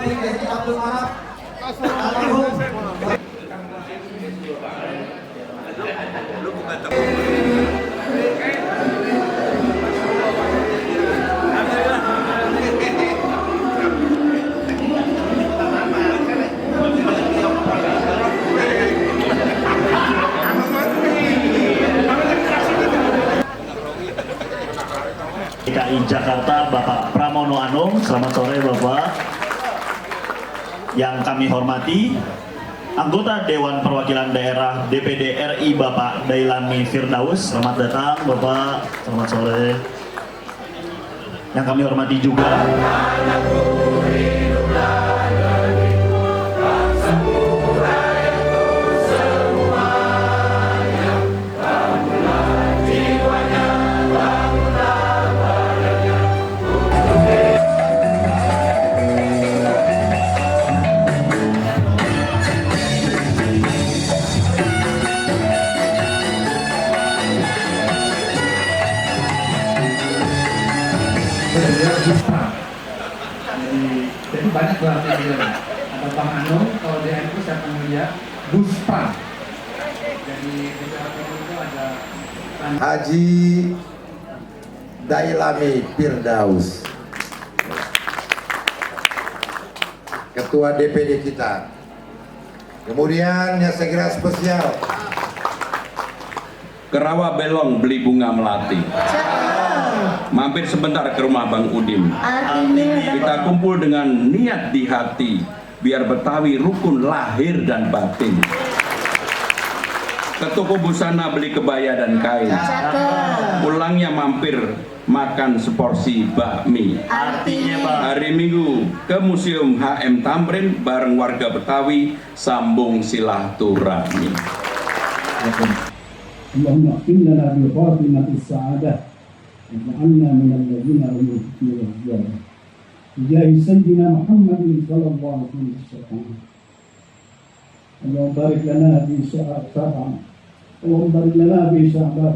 Desi Abdul Manap. Almarhum DKI Jakarta Bapak Pramono Anung. Selamat sore Bapak. Yang kami hormati anggota Dewan Perwakilan Daerah DPD RI Bapak Dailami Firdaus. Selamat datang Bapak. Selamat sore. Yang kami hormati juga jadi banyak berarti ada Bang Anung, kalau di NU saya panggilnya Buspra. Jadi beberapa itu ada Haji Dailami Firdaus, Ketua DPD kita. Kemudian yang saya kira spesial, ke Rawa Belong beli bunga melati. Mampir sebentar ke rumah Bang Udim. Kita kumpul dengan niat di hati, biar Betawi rukun lahir dan batin. Ke toko busana beli kebaya dan kain. Pulangnya mampir makan seporsi bakmi. Hari Minggu ke Museum HM Tamrin bareng warga Betawi sambung silaturahmi. Allahumma qina bi khatimati sa'adah waj'alna minal ladzina hum fi al-jannah. Jahi sayyidina Muhammadin sallallahu alaihi wasallam. Allahumma barik lana fi sa'at sab'ah. Allahumma barik lana fi sa'at.